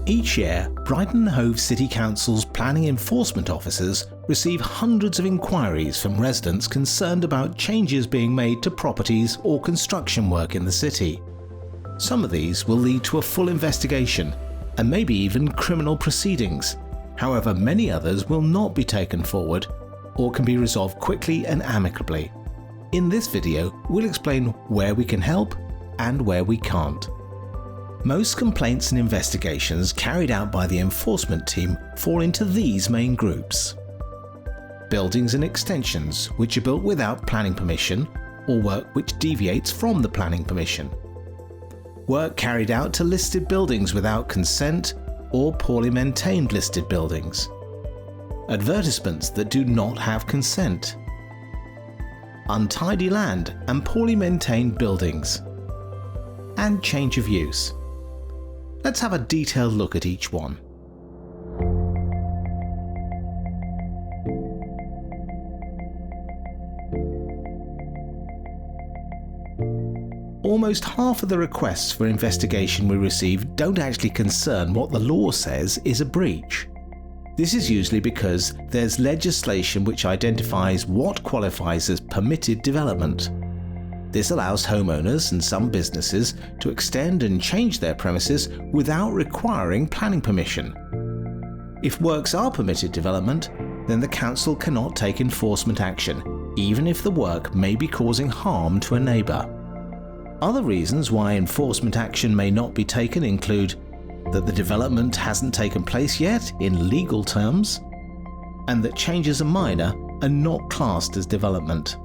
Each year, Brighton and Hove City Council's planning enforcement officers receive hundreds of inquiries from residents concerned about changes being made to properties or construction work in the city. Some of these will lead to a full investigation and maybe even criminal proceedings. However, many others will not be taken forward or can be resolved quickly and amicably. In this video, we'll explain where we can help and where we can't. Most complaints and investigations carried out by the enforcement team fall into these main groups. Buildings and extensions which are built without planning permission or work which deviates from the planning permission. Work carried out to listed buildings without consent or poorly maintained listed buildings. Advertisements that do not have consent. Untidy land and poorly maintained buildings. And change of use. Let's have a detailed look at each one. Almost half of the requests for investigation we receive don't actually concern what the law says is a breach. This is usually because there's legislation which identifies what qualifies as permitted development. This allows homeowners and some businesses to extend and change their premises without requiring planning permission. If works are permitted development, then the council cannot take enforcement action, even if the work may be causing harm to a neighbour. Other reasons why enforcement action may not be taken include that the development hasn't taken place yet in legal terms, and that changes are minor and not classed as development.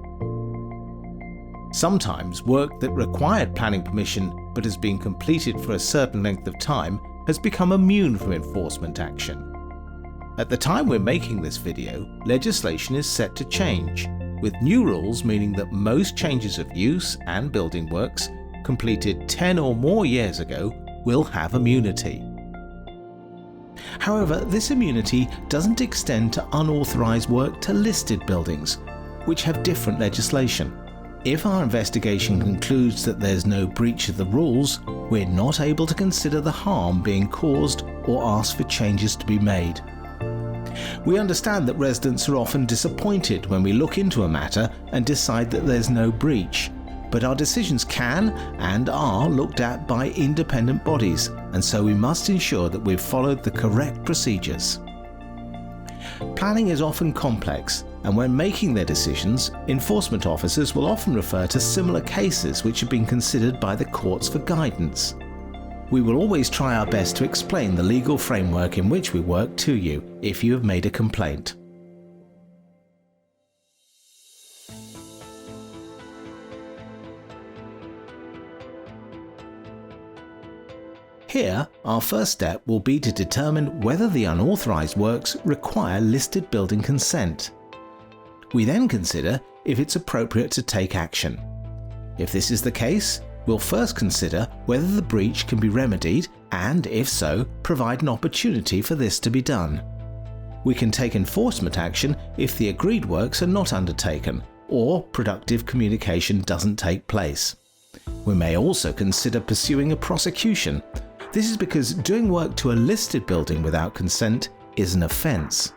Sometimes work that required planning permission but has been completed for a certain length of time has become immune from enforcement action. At the time we're making this video, legislation is set to change, with new rules meaning that most changes of use and building works completed 10 or more years ago will have immunity. However, this immunity doesn't extend to unauthorised work to listed buildings, which have different legislation. If our investigation concludes that there's no breach of the rules, we're not able to consider the harm being caused or ask for changes to be made. We understand that residents are often disappointed when we look into a matter and decide that there's no breach, but our decisions can and are looked at by independent bodies, and so we must ensure that we've followed the correct procedures. Planning is often complex, and when making their decisions, enforcement officers will often refer to similar cases which have been considered by the courts for guidance. We will always try our best to explain the legal framework in which we work to you if you have made a complaint. Here, our first step will be to determine whether the unauthorised works require listed building consent. We then consider if it's appropriate to take action. If this is the case, we'll first consider whether the breach can be remedied and, if so, provide an opportunity for this to be done. We can take enforcement action if the agreed works are not undertaken or productive communication doesn't take place. We may also consider pursuing a prosecution. This is because doing work to a listed building without consent is an offence.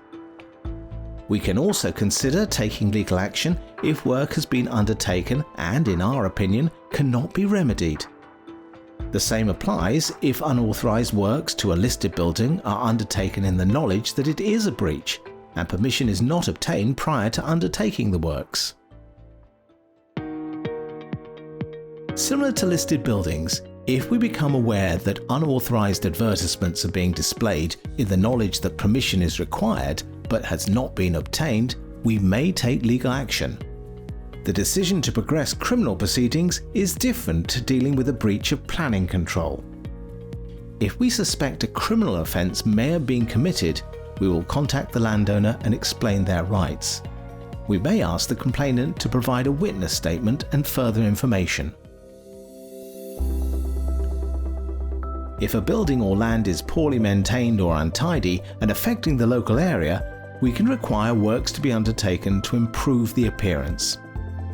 We can also consider taking legal action if work has been undertaken and, in our opinion, cannot be remedied. The same applies if unauthorised works to a listed building are undertaken in the knowledge that it is a breach and permission is not obtained prior to undertaking the works. Similar to listed buildings, if we become aware that unauthorised advertisements are being displayed in the knowledge that permission is required but has not been obtained, we may take legal action. The decision to progress criminal proceedings is different to dealing with a breach of planning control. If we suspect a criminal offence may have been committed, we will contact the landowner and explain their rights. We may ask the complainant to provide a witness statement and further information. If a building or land is poorly maintained or untidy and affecting the local area, we can require works to be undertaken to improve the appearance.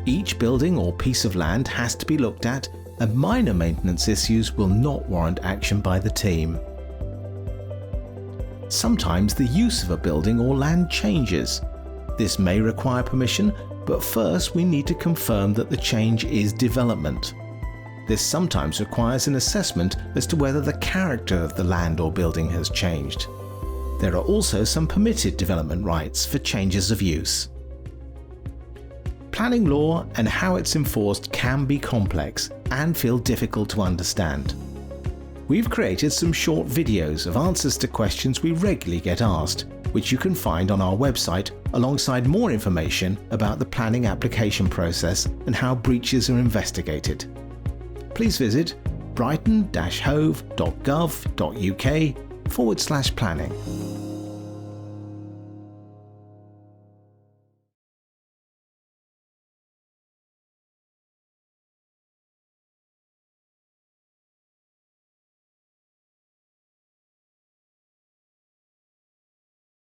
Each building or piece of land has to be looked at, and minor maintenance issues will not warrant action by the team. Sometimes the use of a building or land changes. This may require permission, but first we need to confirm that the change is development. This sometimes requires an assessment as to whether the character of the land or building has changed. There are also some permitted development rights for changes of use. Planning law and how it's enforced can be complex and feel difficult to understand. We've created some short videos of answers to questions we regularly get asked, which you can find on our website alongside more information about the planning application process and how breaches are investigated. Please visit brighton-hove.gov.uk/planning.